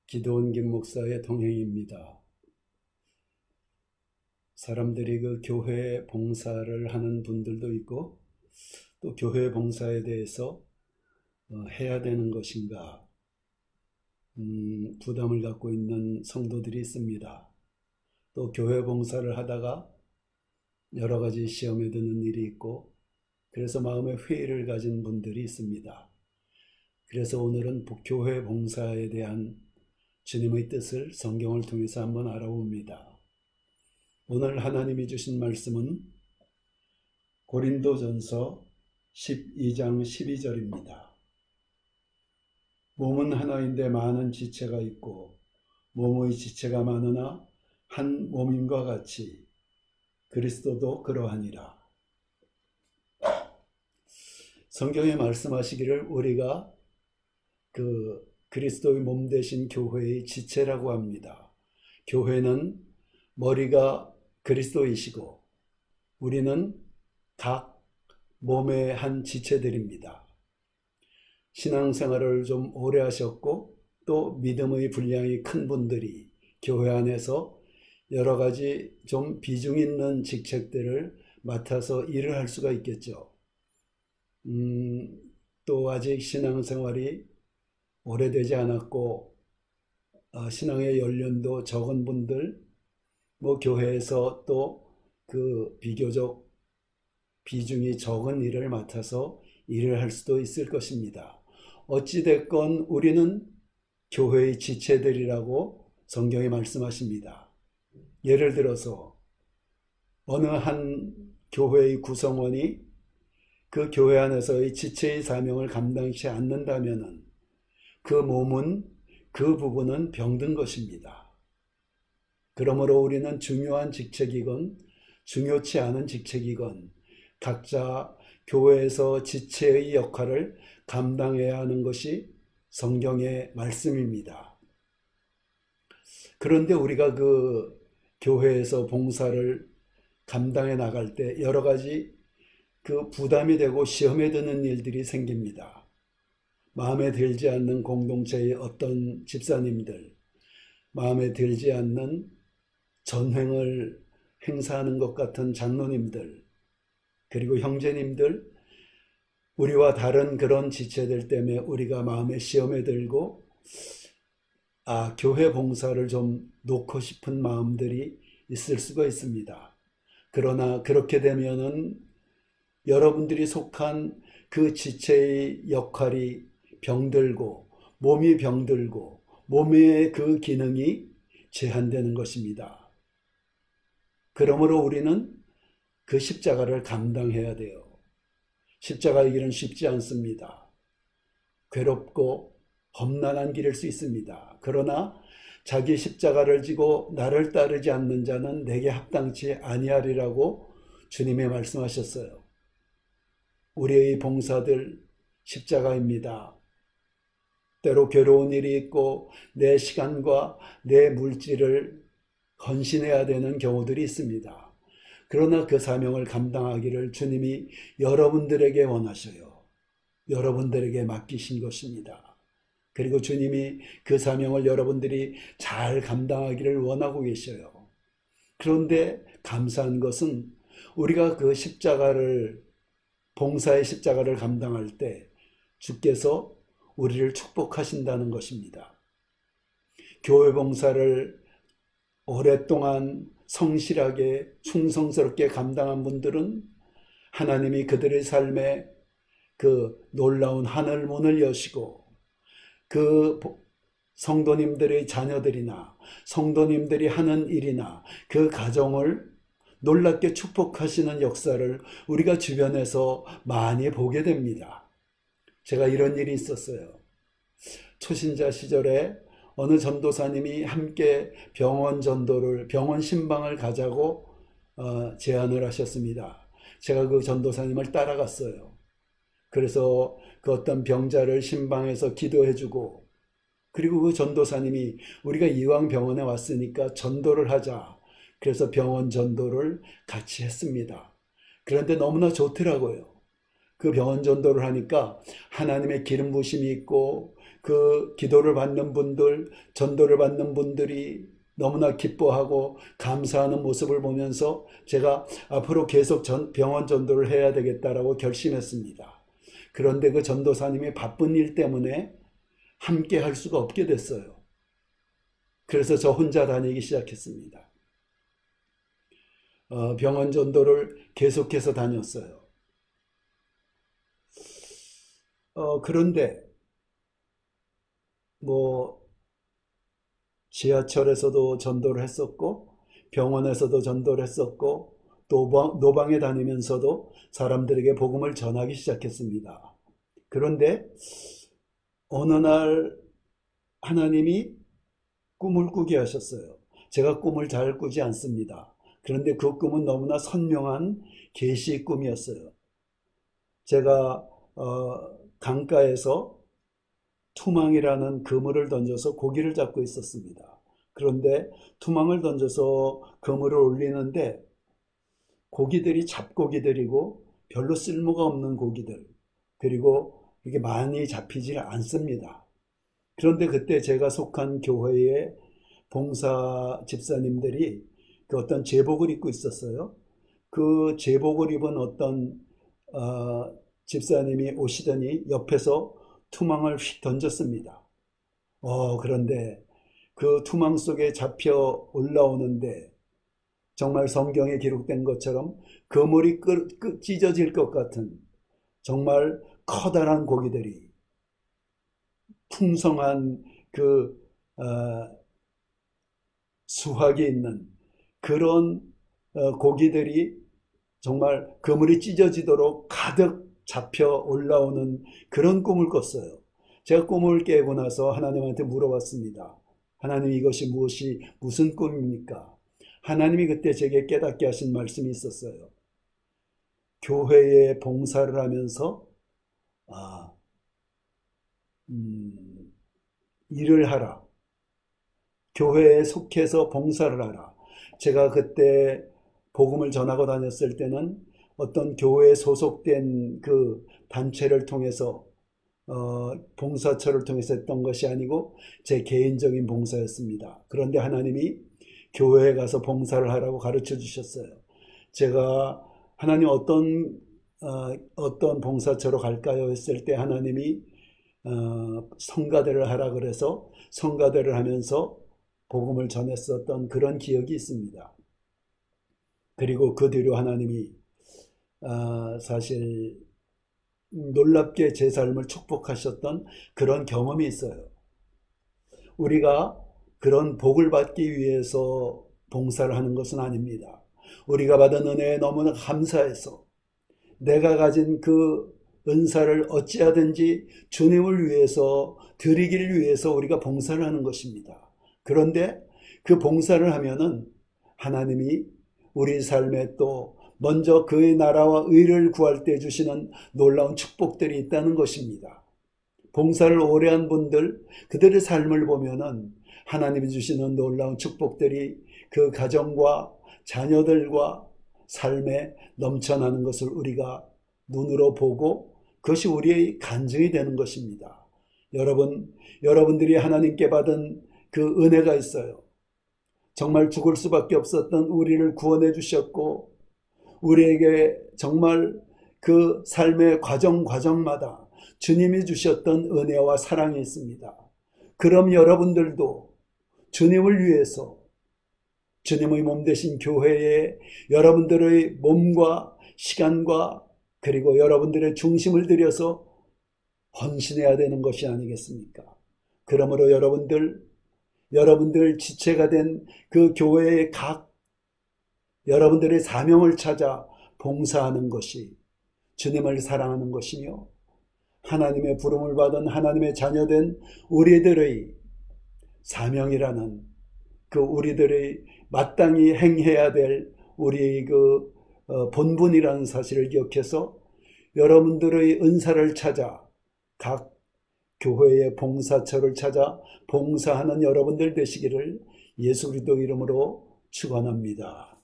기도원 김 목사의 동행입니다. 사람들이 그 교회 봉사를 하는 분들도 있고 또 교회 봉사에 대해서 해야 되는 것인가 부담을 갖고 있는 성도들이 있습니다. 또 교회 봉사를 하다가 여러 가지 시험에 드는 일이 있고 그래서 마음의 회의를 가진 분들이 있습니다. 그래서 오늘은 교회 봉사에 대한 주님의 뜻을 성경을 통해서 한번 알아봅니다. 오늘 하나님이 주신 말씀은 고린도전서 12장 12절입니다. 몸은 하나인데 많은 지체가 있고 몸의 지체가 많으나 한 몸임과 같이 그리스도도 그러하니라. 성경에 말씀하시기를 우리가 그리스도의 몸 되신 교회의 지체라고 합니다. 교회는 머리가 그리스도이시고 우리는 각 몸의 한 지체들입니다. 신앙생활을 좀 오래 하셨고 또 믿음의 분량이 큰 분들이 교회 안에서 여러 가지 좀 비중 있는 직책들을 맡아서 일을 할 수가 있겠죠. 또 아직 신앙생활이 오래되지 않았고 신앙의 연륜도 적은 분들, 교회에서 또 그 비교적 비중이 적은 일을 맡아서 일을 할 수도 있을 것입니다. 어찌됐건 우리는 교회의 지체들이라고 성경이 말씀하십니다. 예를 들어서 어느 한 교회의 구성원이 그 교회 안에서의 지체의 사명을 감당치 않는다면 그 몸은, 그 부분은 병든 것입니다. 그러므로 우리는 중요한 직책이건 중요치 않은 직책이건 각자 교회에서 지체의 역할을 감당해야 하는 것이 성경의 말씀입니다. 그런데 우리가 그 교회에서 봉사를 감당해 나갈 때 여러 가지 그 부담이 되고 시험에 드는 일들이 생깁니다. 마음에 들지 않는 공동체의 어떤 집사님들, 마음에 들지 않는 전횡을 행사하는 것 같은 장로님들, 그리고 형제님들, 우리와 다른 그런 지체들 때문에 우리가 마음의 시험에 들고 교회 봉사를 좀 놓고 싶은 마음들이 있을 수가 있습니다. 그러나 그렇게 되면은 여러분들이 속한 그 지체의 역할이 병들고 몸이 병들고 몸의 그 기능이 제한되는 것입니다. 그러므로 우리는 그 십자가를 감당해야 돼요. 십자가의 길은 쉽지 않습니다. 괴롭고 험난한 길일 수 있습니다. 그러나 자기 십자가를 지고 나를 따르지 않는 자는 내게 합당치 아니하리라고 주님이 말씀하셨어요. 우리의 봉사들 십자가입니다. 때로 괴로운 일이 있고 내 시간과 내 물질을 헌신해야 되는 경우들이 있습니다. 그러나 그 사명을 감당하기를 주님이 여러분들에게 원하셔요. 여러분들에게 맡기신 것입니다. 그리고 주님이 그 사명을 여러분들이 잘 감당하기를 원하고 계셔요. 그런데 감사한 것은 우리가 그 십자가를, 봉사의 십자가를 감당할 때 주께서 우리를 축복하신다는 것입니다. 교회 봉사를 오랫동안 성실하게 충성스럽게 감당한 분들은 하나님이 그들의 삶에 그 놀라운 하늘문을 여시고 그 성도님들의 자녀들이나 성도님들이 하는 일이나 그 가정을 놀랍게 축복하시는 역사를 우리가 주변에서 많이 보게 됩니다. 제가 이런 일이 있었어요. 초신자 시절에 어느 전도사님이 함께 병원 신방을 가자고 제안을 하셨습니다. 제가 그 전도사님을 따라갔어요. 그래서 그 어떤 병자를 신방에서 기도해주고, 그리고 그 전도사님이 우리가 이왕 병원에 왔으니까 전도를 하자. 그래서 병원 전도를 같이 했습니다. 그런데 너무나 좋더라고요. 그 병원 전도를 하니까 하나님의 기름 부심이 있고 그 기도를 받는 분들, 전도를 받는 분들이 너무나 기뻐하고 감사하는 모습을 보면서 제가 앞으로 계속 병원 전도를 해야 되겠다라고 결심했습니다. 그런데 그 전도사님이 바쁜 일 때문에 함께 할 수가 없게 됐어요. 그래서 저 혼자 다니기 시작했습니다. 병원 전도를 계속해서 다녔어요. 그런데 지하철에서도 전도를 했었고 병원에서도 전도를 했었고 또 노방에 다니면서도 사람들에게 복음을 전하기 시작했습니다. 그런데 어느 날 하나님이 꿈을 꾸게 하셨어요. 제가 꿈을 잘 꾸지 않습니다. 그런데 그 꿈은 너무나 선명한 계시의 꿈이었어요. 제가 강가에서 투망이라는 그물을 던져서 고기를 잡고 있었습니다. 그런데 투망을 던져서 그물을 올리는데 고기들이 잡고기들이고 별로 쓸모가 없는 고기들, 그리고 이게 많이 잡히질 않습니다. 그런데 그때 제가 속한 교회의 봉사 집사님들이 그 어떤 제복을 입고 있었어요. 그 제복을 입은 어떤 집사님이 오시더니 옆에서 투망을 휙 던졌습니다. 그런데 그 투망 속에 잡혀 올라오는데 정말 성경에 기록된 것처럼 그물이 찢어질 것 같은 정말 커다란 고기들이 풍성한 그 수확이 있는 그런 고기들이 정말 그물이 찢어지도록 가득 잡혀 올라오는 그런 꿈을 꿨어요. 제가 꿈을 깨고 나서 하나님한테 물어봤습니다. 하나님, 이것이 무슨 꿈입니까? 하나님이 그때 제게 깨닫게 하신 말씀이 있었어요. 교회에 봉사를 하면서 일을 하라. 교회에 속해서 봉사를 하라. 제가 그때 복음을 전하고 다녔을 때는 어떤 교회에 소속된 그 단체를 통해서 봉사처를 통해서 했던 것이 아니고 제 개인적인 봉사였습니다. 그런데 하나님이 교회에 가서 봉사를 하라고 가르쳐 주셨어요. 제가 하나님 어떤 봉사처로 갈까요? 했을 때 하나님이 성가대를 하라 그래서 성가대를 하면서 복음을 전했었던 그런 기억이 있습니다. 그리고 그 뒤로 하나님이 사실 놀랍게 제 삶을 축복하셨던 그런 경험이 있어요. 우리가 그런 복을 받기 위해서 봉사를 하는 것은 아닙니다. 우리가 받은 은혜에 너무나 감사해서 내가 가진 그 은사를 어찌하든지 주님을 위해서 드리기를 위해서 우리가 봉사를 하는 것입니다. 그런데 그 봉사를 하면은 하나님이 우리 삶에 또 먼저 그의 나라와 의를 구할 때 주시는 놀라운 축복들이 있다는 것입니다. 봉사를 오래 한 분들, 그들의 삶을 보면은 하나님이 주시는 놀라운 축복들이 그 가정과 자녀들과 삶에 넘쳐나는 것을 우리가 눈으로 보고 그것이 우리의 간증이 되는 것입니다. 여러분들이 하나님께 받은 그 은혜가 있어요. 정말 죽을 수밖에 없었던 우리를 구원해 주셨고 우리에게 정말 그 삶의 과정마다 주님이 주셨던 은혜와 사랑이 있습니다. 그럼 여러분들도 주님을 위해서 주님의 몸 되신 교회에 여러분들의 몸과 시간과 그리고 여러분들의 중심을 들여서 헌신해야 되는 것이 아니겠습니까? 그러므로 여러분들 지체가 된 그 교회의 여러분들의 사명을 찾아 봉사하는 것이 주님을 사랑하는 것이며 하나님의 부름을 받은 하나님의 자녀된 우리들의 사명이라는 그 우리들의 마땅히 행해야 될 우리의 그 본분이라는 사실을 기억해서 여러분들의 은사를 찾아 각 교회의 봉사처를 찾아 봉사하는 여러분들 되시기를 예수 그리스도 이름으로 축원합니다.